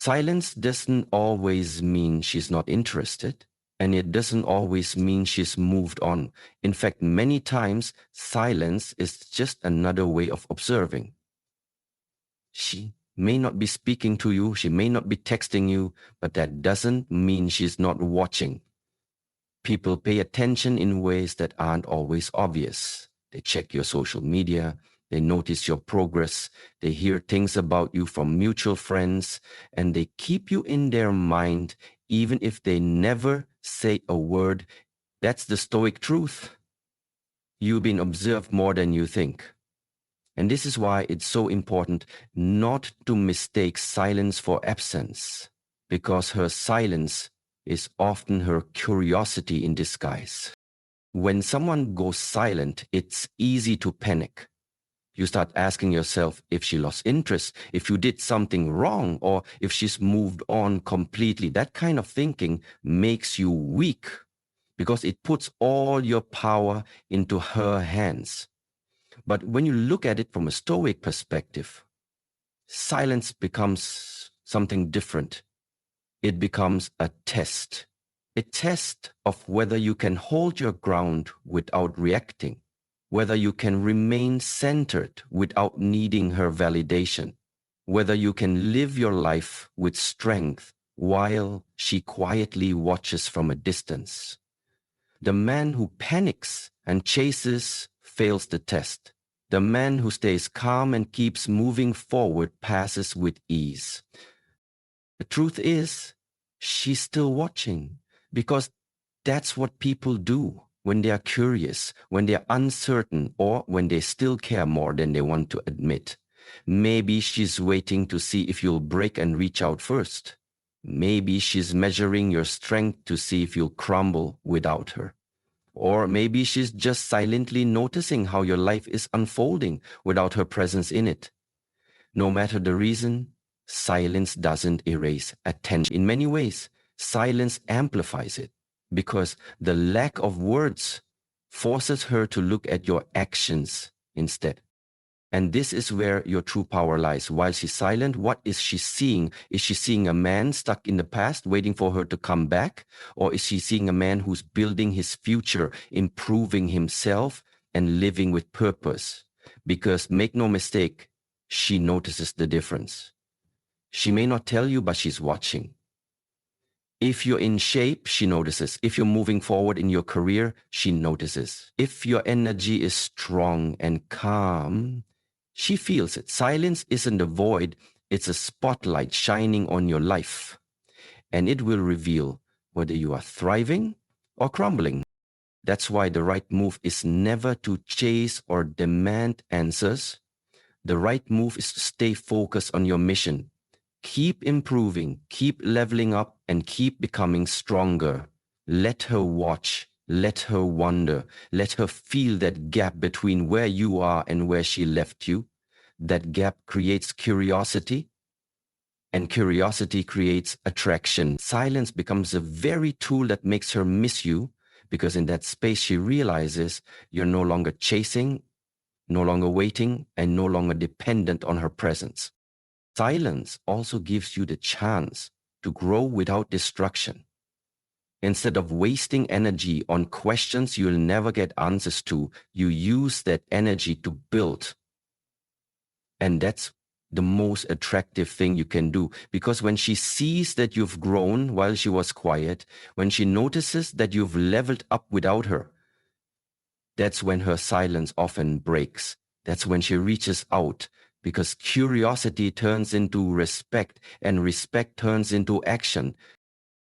Silence doesn't always mean she's not interested, and it doesn't always mean she's moved on. In fact, many times, silence is just another way of observing. She may not be speaking to you, she may not be texting you, but that doesn't mean she's not watching. People pay attention in ways that aren't always obvious. They check your social media, they notice your progress, they hear things about you from mutual friends, and they keep you in their mind even if they never say a word. That's the Stoic truth. You've been observed more than you think. And this is why it's so important not to mistake silence for absence, because her silence is often her curiosity in disguise. When someone goes silent, it's easy to panic. You start asking yourself if she lost interest, if you did something wrong, or if she's moved on completely. That kind of thinking makes you weak because it puts all your power into her hands. But when you look at it from a Stoic perspective, silence becomes something different. It becomes a test of whether you can hold your ground without reacting, whether you can remain centered without needing her validation, whether you can live your life with strength while she quietly watches from a distance. The man who panics and chases fails the test. The man who stays calm and keeps moving forward passes with ease. The truth is, she's still watching because that's what people do when they are curious, when they are uncertain, or when they still care more than they want to admit. Maybe she's waiting to see if you'll break and reach out first. Maybe she's measuring your strength to see if you'll crumble without her. Or maybe she's just silently noticing how your life is unfolding without her presence in it. No matter the reason, silence doesn't erase attention. In many ways, silence amplifies it because the lack of words forces her to look at your actions instead. And this is where your true power lies. While she's silent, what is she seeing? Is she seeing a man stuck in the past, waiting for her to come back? Or is she seeing a man who's building his future, improving himself, and living with purpose? Because make no mistake, she notices the difference. She may not tell you, but she's watching. If you're in shape, she notices. If you're moving forward in your career, she notices. If your energy is strong and calm, she feels it. Silence isn't a void, it's a spotlight shining on your life. And it will reveal whether you are thriving or crumbling. That's why the right move is never to chase or demand answers. The right move is to stay focused on your mission. Keep improving, keep leveling up, and keep becoming stronger. Let her watch, let her wonder, let her feel that gap between where you are and where she left you. That gap creates curiosity, and curiosity creates attraction. Silence becomes a very tool that makes her miss you, because in that space she realizes you're no longer chasing, no longer waiting, and no longer dependent on her presence. Silence also gives you the chance to grow without destruction. Instead of wasting energy on questions you'll never get answers to, you use that energy to build. And that's the most attractive thing you can do, because when she sees that you've grown while she was quiet, when she notices that you've leveled up without her, that's when her silence often breaks. That's when she reaches out, because curiosity turns into respect and respect turns into action.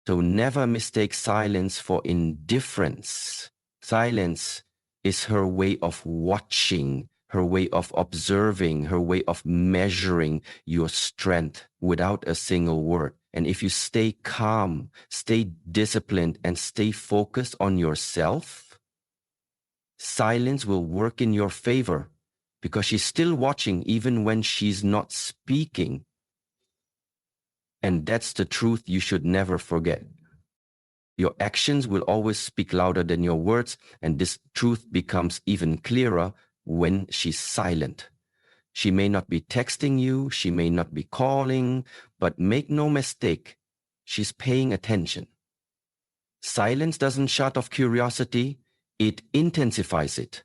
So never mistake silence for indifference. Silence is her way of watching, her way of observing, her way of measuring your strength without a single word. And if you stay calm, stay disciplined, and stay focused on yourself, silence will work in your favor because she's still watching even when she's not speaking. And that's the truth you should never forget. Your actions will always speak louder than your words, and this truth becomes even clearer when she's silent. She may not be texting you, she may not be calling, but make no mistake, she's paying attention. Silence doesn't shut off curiosity, it intensifies it.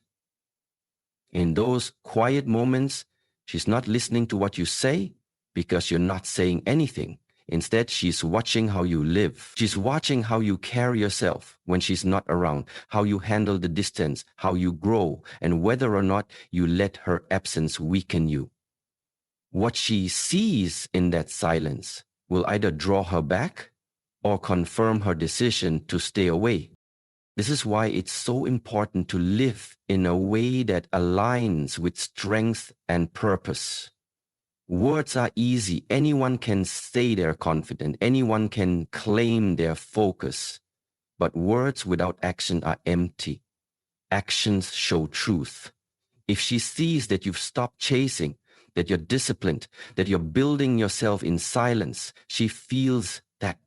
In those quiet moments, she's not listening to what you say because you're not saying anything. Instead, she's watching how you live. She's watching how you carry yourself when she's not around, how you handle the distance, how you grow, and whether or not you let her absence weaken you. What she sees in that silence will either draw her back or confirm her decision to stay away. This is why it's so important to live in a way that aligns with strength and purpose. Words are easy. Anyone can say they're confident. Anyone can claim their focus. But words without action are empty. Actions show truth. If she sees that you've stopped chasing, that you're disciplined, that you're building yourself in silence, she feels that.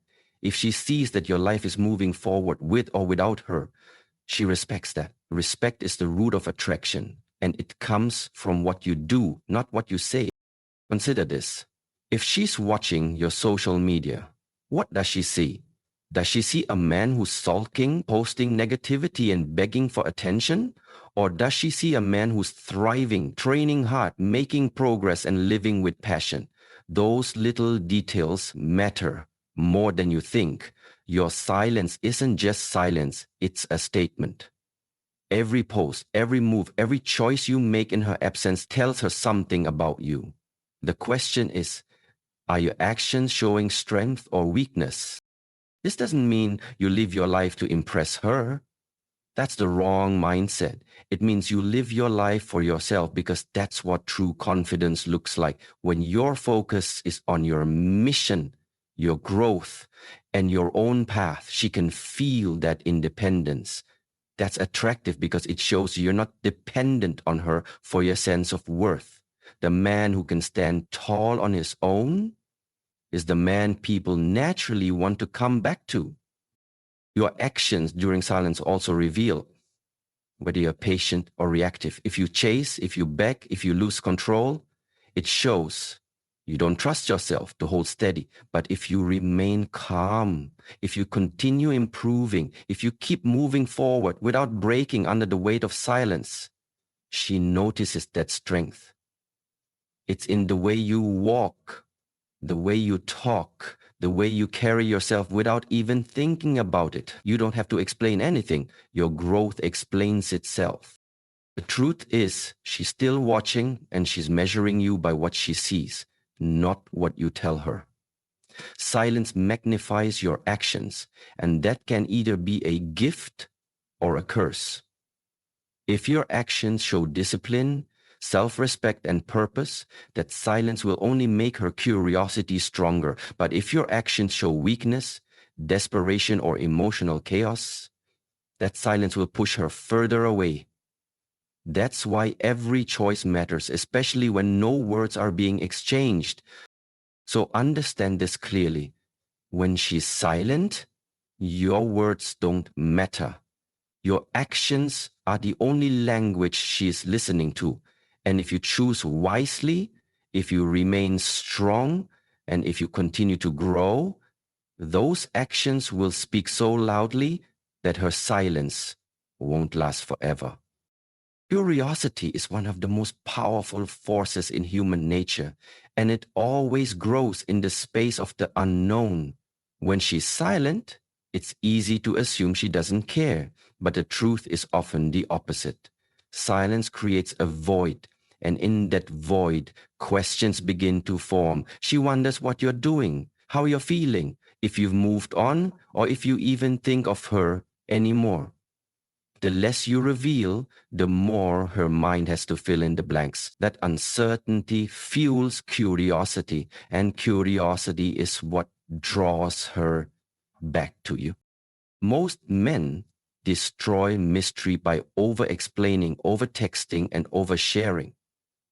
If she sees that your life is moving forward with or without her, she respects that. Respect is the root of attraction, and it comes from what you do, not what you say. Consider this. If she's watching your social media, what does she see? Does she see a man who's sulking, posting negativity and begging for attention? Or does she see a man who's thriving, training hard, making progress and living with passion? Those little details matter more than you think. Your silence isn't just silence, it's a statement. Every post, every move, every choice you make in her absence tells her something about you. The question is, are your actions showing strength or weakness? This doesn't mean you live your life to impress her. That's the wrong mindset. It means you live your life for yourself because that's what true confidence looks like. When your focus is on your mission, your growth, and your own path, she can feel that independence. That's attractive because it shows you're not dependent on her for your sense of worth. The man who can stand tall on his own is the man people naturally want to come back to. Your actions during silence also reveal whether you're patient or reactive. If you chase, if you beg, if you lose control, it shows you don't trust yourself to hold steady. But if you remain calm, if you continue improving, if you keep moving forward without breaking under the weight of silence, she notices that strength. It's in the way you walk, the way you talk, the way you carry yourself without even thinking about it. You don't have to explain anything. Your growth explains itself. The truth is, she's still watching and she's measuring you by what she sees, not what you tell her. Silence magnifies your actions, and that can either be a gift or a curse. If your actions show discipline, self-respect, and purpose, that silence will only make her curiosity stronger. But if your actions show weakness, desperation, or emotional chaos, that silence will push her further away. That's why every choice matters, especially when no words are being exchanged. So understand this clearly. When she's silent, your words don't matter. Your actions are the only language she is listening to. And if you choose wisely, if you remain strong, and if you continue to grow, those actions will speak so loudly that her silence won't last forever. Curiosity is one of the most powerful forces in human nature, and it always grows in the space of the unknown. When she's silent, it's easy to assume she doesn't care, but the truth is often the opposite. Silence creates a void, and in that void, questions begin to form. She wonders what you're doing, how you're feeling, if you've moved on, or if you even think of her anymore. The less you reveal, the more her mind has to fill in the blanks. That uncertainty fuels curiosity, and curiosity is what draws her back to you. Most men destroy mystery by over-explaining, over-texting, and over-sharing.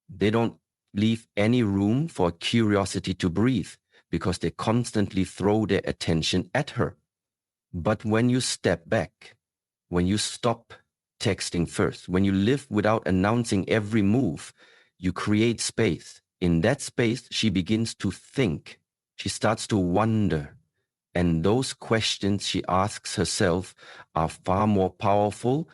They don't leave any room for curiosity to breathe because they constantly throw their attention at her. But when you step back, when you stop texting first, when you live without announcing every move, You create space. In that space, she begins to think. She starts to wonder. And those questions she asks herself are far more powerful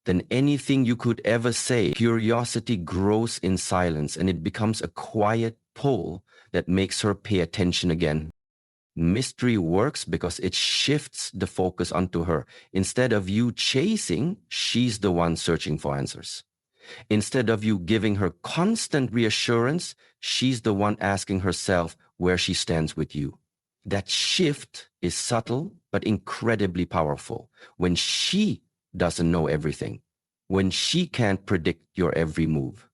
than anything you could ever say. Curiosity grows in silence, and it becomes a quiet pull that makes her pay attention again. Mystery works because it shifts the focus onto her. Instead of you chasing, she's the one searching for answers. Instead of you giving her constant reassurance, she's the one asking herself where she stands with you. That shift is subtle but incredibly powerful. When she doesn't know everything, when she can't predict your every move,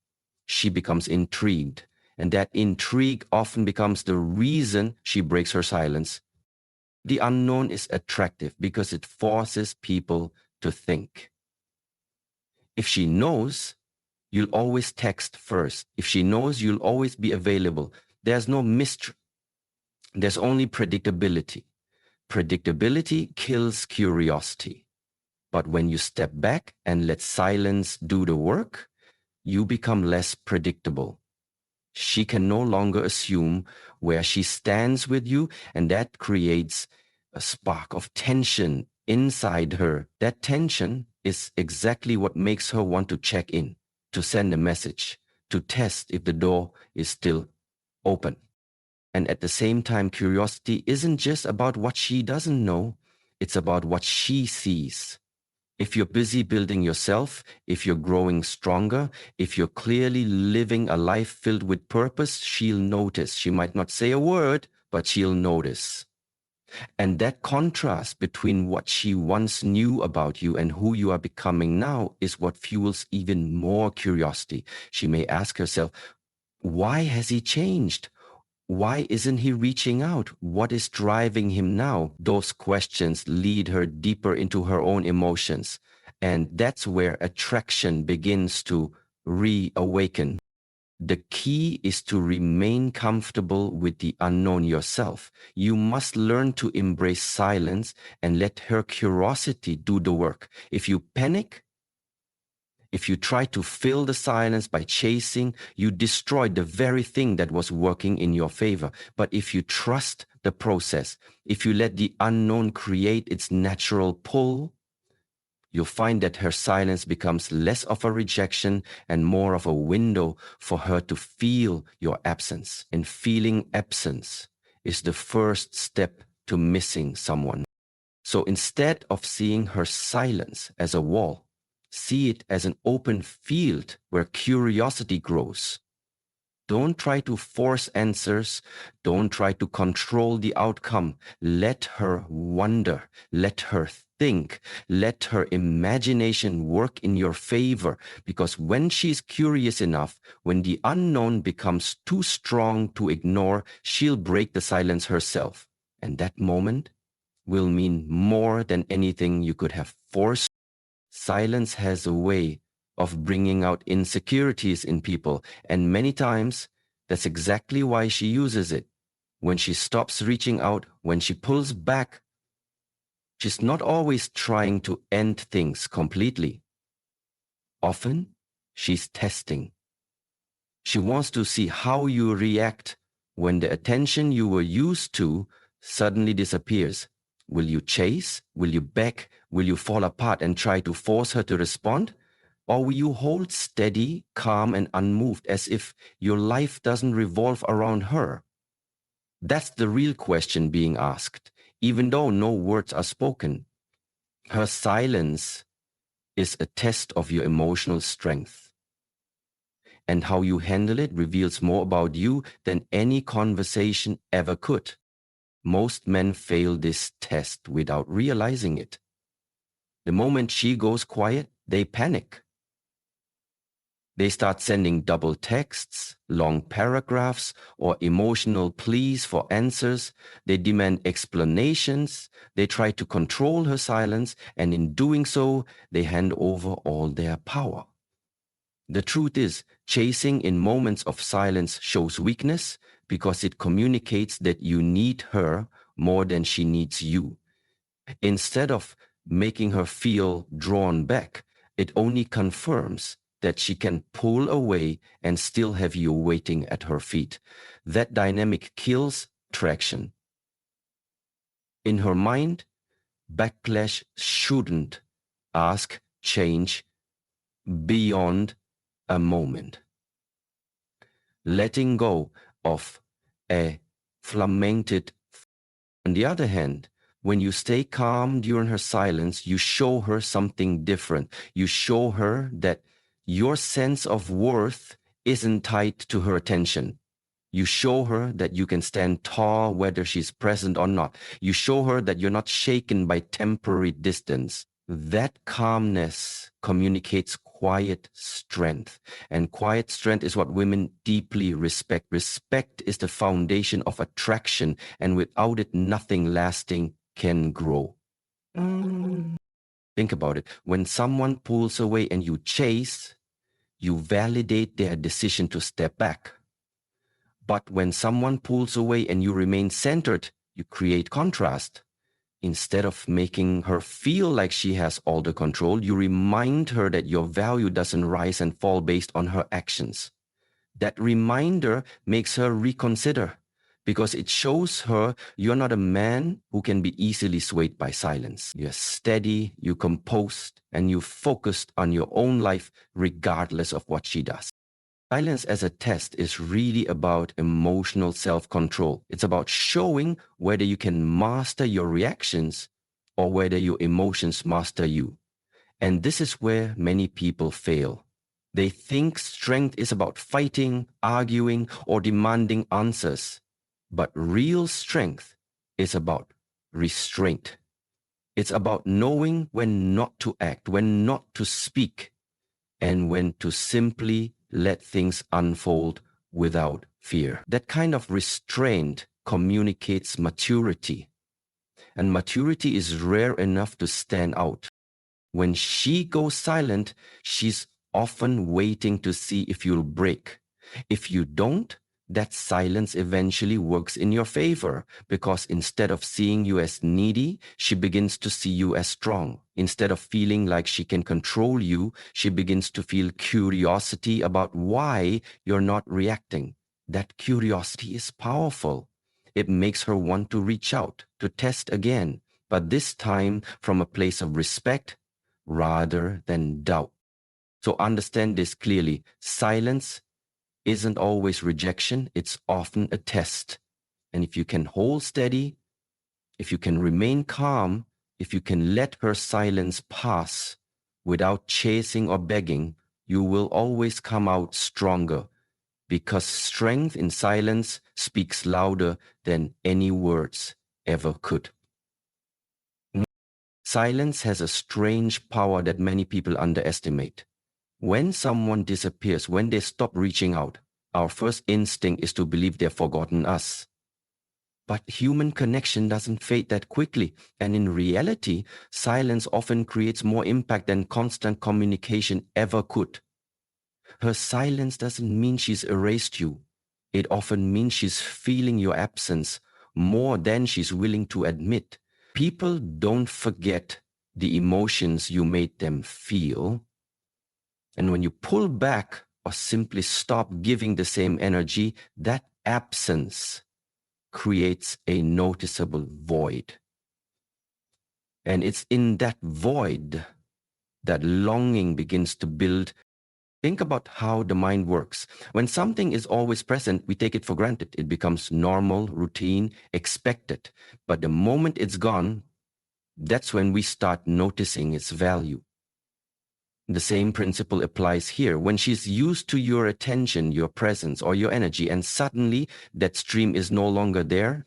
she becomes intrigued. And that intrigue often becomes the reason she breaks her silence. The unknown is attractive because it forces people to think. If she knows, you'll always text first. If she knows, you'll always be available. There's no mystery. There's only predictability. Predictability kills curiosity. But when you step back and let silence do the work, you become less predictable. She can no longer assume where she stands with you, and that creates a spark of tension inside her. That tension is exactly what makes her want to check in, to send a message, to test if the door is still open. And at the same time, curiosity isn't just about what she doesn't know, it's about what she sees. If you're busy building yourself, if you're growing stronger, if you're clearly living a life filled with purpose, she'll notice. She might not say a word, but she'll notice. And that contrast between what she once knew about you and who you are becoming now is what fuels even more curiosity. She may ask herself, why has he changed? Why isn't he reaching out? What is driving him now? Those questions lead her deeper into her own emotions. And that's where attraction begins to reawaken. The key is to remain comfortable with the unknown yourself. You must learn to embrace silence and let her curiosity do the work. If you panic, if you try to fill the silence by chasing, you destroy the very thing that was working in your favor. But if you trust the process, if you let the unknown create its natural pull, you'll find that her silence becomes less of a rejection and more of a window for her to feel your absence. And feeling absence is the first step to missing someone. So instead of seeing her silence as a wall, see it as an open field where curiosity grows. Don't try to force answers. Don't try to control the outcome. Let her wonder. Let her think. Let her imagination work in your favor. Because when she's curious enough, when the unknown becomes too strong to ignore, she'll break the silence herself. And that moment will mean more than anything you could have forced. Silence has a way of bringing out insecurities in people, and many times that's exactly why she uses it. When she stops reaching out, when she pulls back, she's not always trying to end things completely. Often, she's testing. She wants to see how you react when the attention you were used to suddenly disappears. Will you chase? Will you beg? Will you fall apart and try to force her to respond? Or will you hold steady, calm, and unmoved as if your life doesn't revolve around her? That's the real question being asked, even though no words are spoken. Her silence is a test of your emotional strength. And how you handle it reveals more about you than any conversation ever could. Most men fail this test without realizing it. The moment she goes quiet, they panic. They start sending double texts, long paragraphs, or emotional pleas for answers. They demand explanations. They try to control her silence, and in doing so, they hand over all their power. The truth is, chasing in moments of silence shows weakness because it communicates that you need her more than she needs you. Instead of making her feel drawn back, it only confirms that she can pull away and still have you waiting at her feet. That dynamic kills attraction. In her mind, backlash shouldn't ask change beyond a moment. Letting go of a flamented. On the other hand, when you stay calm during her silence, you show her something different. You show her that your sense of worth isn't tied to her attention. You show her that you can stand tall whether she's present or not. You show her that you're not shaken by temporary distance. That calmness communicates quiet strength. And quiet strength is what women deeply respect. Respect is the foundation of attraction, and without it, nothing lasting can grow. Think about it. When someone pulls away and you chase, you validate their decision to step back. But when someone pulls away and you remain centered, you create contrast. Instead of making her feel like she has all the control, you remind her that your value doesn't rise and fall based on her actions. That reminder makes her reconsider because it shows her you're not a man who can be easily swayed by silence. You're steady, you're composed, and you're focused on your own life regardless of what she does. Silence as a test is really about emotional self-control. It's about showing whether you can master your reactions or whether your emotions master you. And this is where many people fail. They think strength is about fighting, arguing, or demanding answers. But real strength is about restraint. It's about knowing when not to act, when not to speak, and when to simply let things unfold without fear. That kind of restraint communicates maturity. And maturity is rare enough to stand out. When she goes silent, she's often waiting to see if you'll break. If you don't, that silence eventually works in your favor because instead of seeing you as needy, she begins to see you as strong. Instead of feeling like she can control you, she begins to feel curiosity about why you're not reacting. That curiosity is powerful. It makes her want to reach out, to test again, but this time from a place of respect rather than doubt. So understand this clearly. Silence isn't always rejection, it's often a test. And if you can hold steady, if you can remain calm, if you can let her silence pass without chasing or begging, you will always come out stronger because strength in silence speaks louder than any words ever could. Silence has a strange power that many people underestimate. When someone disappears, when they stop reaching out, our first instinct is to believe they've forgotten us. But human connection doesn't fade that quickly. And in reality, silence often creates more impact than constant communication ever could. Her silence doesn't mean she's erased you. It often means she's feeling your absence more than she's willing to admit. People don't forget the emotions you made them feel. And when you pull back or simply stop giving the same energy, that absence creates a noticeable void. And it's in that void that longing begins to build. Think about how the mind works. When something is always present, we take it for granted. It becomes normal, routine, expected. But the moment it's gone, that's when we start noticing its value. The same principle applies here. When she's used to your attention, your presence, or your energy, and suddenly that stream is no longer there,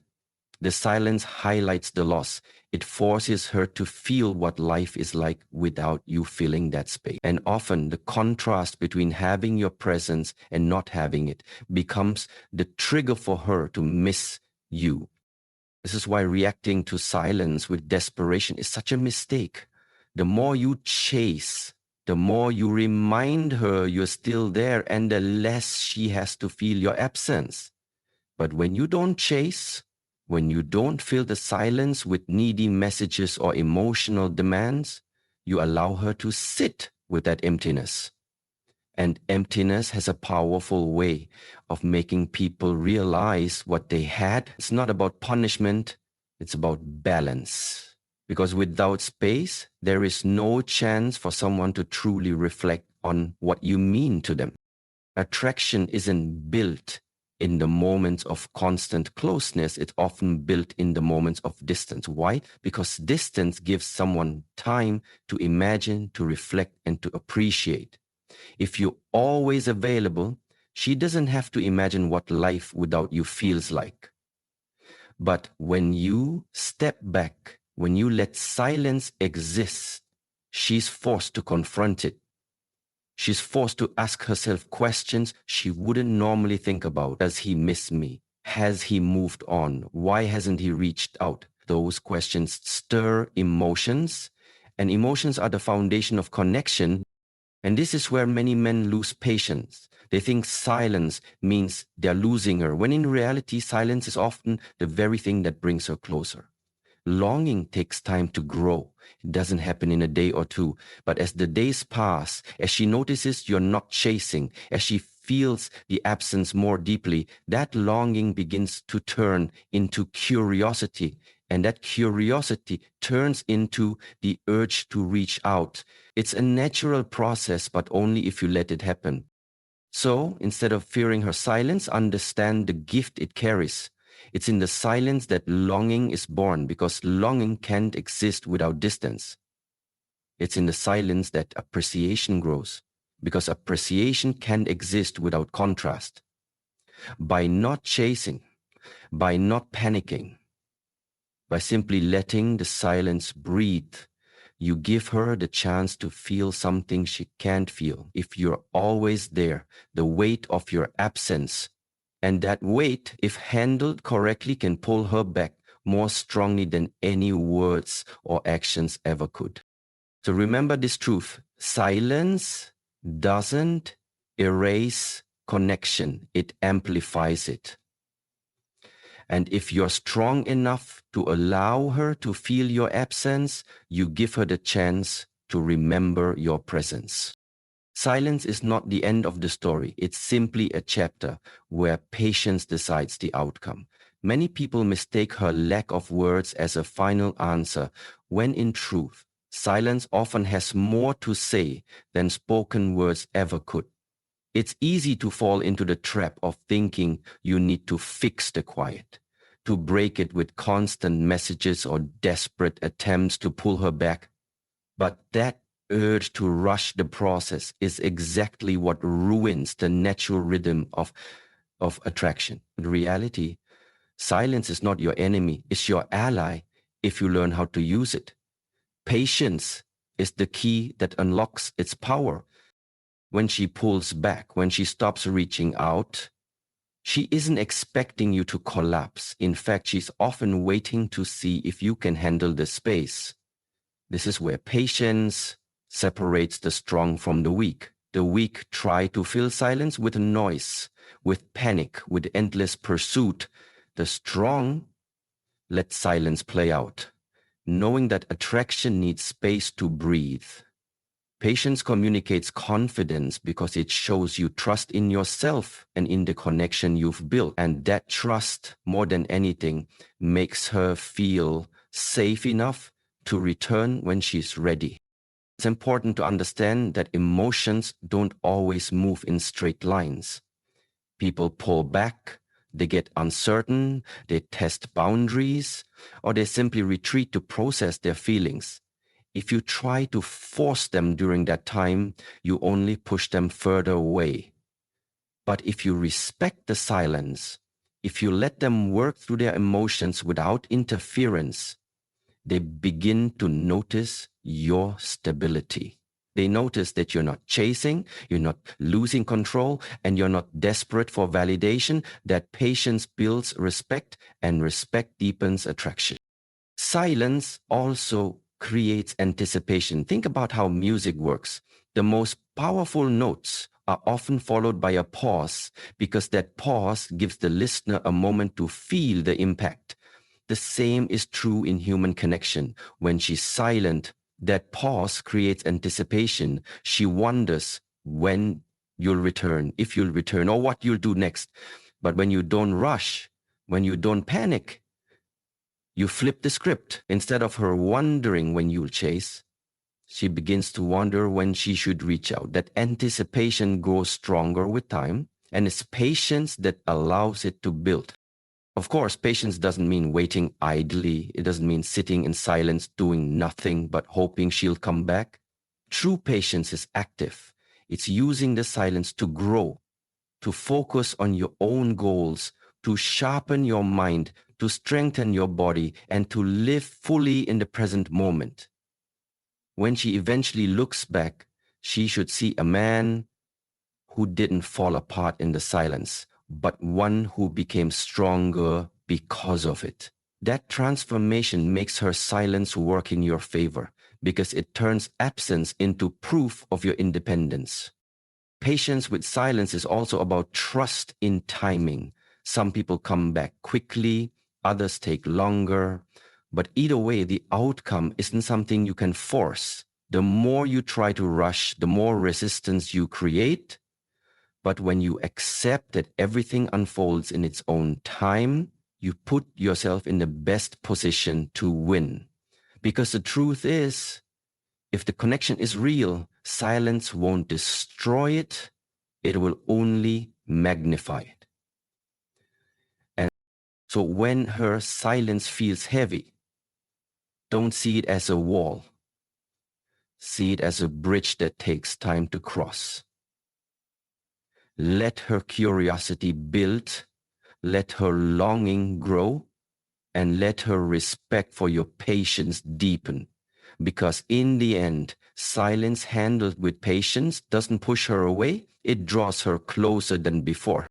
the silence highlights the loss. It forces her to feel what life is like without you filling that space. And often the contrast between having your presence and not having it becomes the trigger for her to miss you. This is why reacting to silence with desperation is such a mistake. The more you chase, the more you remind her you're still there, and the less she has to feel your absence. But when you don't chase, when you don't fill the silence with needy messages or emotional demands, you allow her to sit with that emptiness. And emptiness has a powerful way of making people realize what they had. It's not about punishment, it's about balance. Because without space, there is no chance for someone to truly reflect on what you mean to them. Attraction isn't built in the moments of constant closeness. It's often built in the moments of distance. Why? Because distance gives someone time to imagine, to reflect, and to appreciate. If you're always available, she doesn't have to imagine what life without you feels like. But when you step back, when you let silence exist, she's forced to confront it. She's forced to ask herself questions she wouldn't normally think about. Does he miss me? Has he moved on? Why hasn't he reached out? Those questions stir emotions, and emotions are the foundation of connection. And this is where many men lose patience. They think silence means they're losing her, when in reality, silence is often the very thing that brings her closer. Longing takes time to grow. It doesn't happen in a day or two. But as the days pass, as she notices you're not chasing, as she feels the absence more deeply, that longing begins to turn into curiosity. And that curiosity turns into the urge to reach out. It's a natural process, but only if you let it happen. So, instead of fearing her silence, understand the gift it carries. It's in the silence that longing is born, because longing can't exist without distance. It's in the silence that appreciation grows, because appreciation can't exist without contrast. By not chasing, by not panicking, by simply letting the silence breathe, you give her the chance to feel something she can't feel. If you're always there, the weight of your absence, and that weight, if handled correctly, can pull her back more strongly than any words or actions ever could. So remember this truth: silence doesn't erase connection, it amplifies it. And if you're strong enough to allow her to feel your absence, you give her the chance to remember your presence. Silence is not the end of the story. It's simply a chapter where patience decides the outcome. Many people mistake her lack of words as a final answer, when in truth, silence often has more to say than spoken words ever could. It's easy to fall into the trap of thinking you need to fix the quiet, to break it with constant messages or desperate attempts to pull her back. But that urge to rush the process is exactly what ruins the natural rhythm of attraction. In reality, silence is not your enemy, it's your ally if you learn how to use it. Patience is the key that unlocks its power. When she pulls back, when she stops reaching out, she isn't expecting you to collapse. In fact, she's often waiting to see if you can handle the space. This is where patience separates the strong from the weak. The weak try to fill silence with noise, with panic, with endless pursuit. The strong let silence play out, knowing that attraction needs space to breathe. Patience communicates confidence because it shows you trust in yourself and in the connection you've built. And that trust, more than anything, makes her feel safe enough to return when she's ready. It's important to understand that emotions don't always move in straight lines. People pull back, they get uncertain, they test boundaries, or they simply retreat to process their feelings. If you try to force them during that time, you only push them further away. But if you respect the silence, if you let them work through their emotions without interference, they begin to notice your stability. They notice that you're not chasing, you're not losing control, and you're not desperate for validation. That patience builds respect, and respect deepens attraction. Silence also creates anticipation. Think about how music works. The most powerful notes are often followed by a pause, because that pause gives the listener a moment to feel the impact. The same is true in human connection. When she's silent, that pause creates anticipation. She wonders, when you'll return, if you'll return, or what you'll do next. But when you don't rush, when you don't panic, you flip the script. Instead of her wondering when you'll chase, she begins to wonder when she should reach out. That anticipation grows stronger with time, and it's patience that allows it to build. Of course, patience doesn't mean waiting idly. It doesn't mean sitting in silence, doing nothing, but hoping she'll come back. True patience is active. It's using the silence to grow, to focus on your own goals, to sharpen your mind, to strengthen your body, and to live fully in the present moment. When she eventually looks back, she should see a man who didn't fall apart in the silence, but one who became stronger because of it. That transformation makes her silence work in your favor because it turns absence into proof of your independence. Patience with silence is also about trust in timing. Some people come back quickly, others take longer. But either way, the outcome isn't something you can force. The more you try to rush, the more resistance you create. But when you accept that everything unfolds in its own time, you put yourself in the best position to win. Because the truth is, if the connection is real, silence won't destroy it. It will only magnify it. And so when her silence feels heavy, don't see it as a wall. See it as a bridge that takes time to cross. Let her curiosity build, let her longing grow, and let her respect for your patience deepen. Because in the end, silence handled with patience doesn't push her away, it draws her closer than before.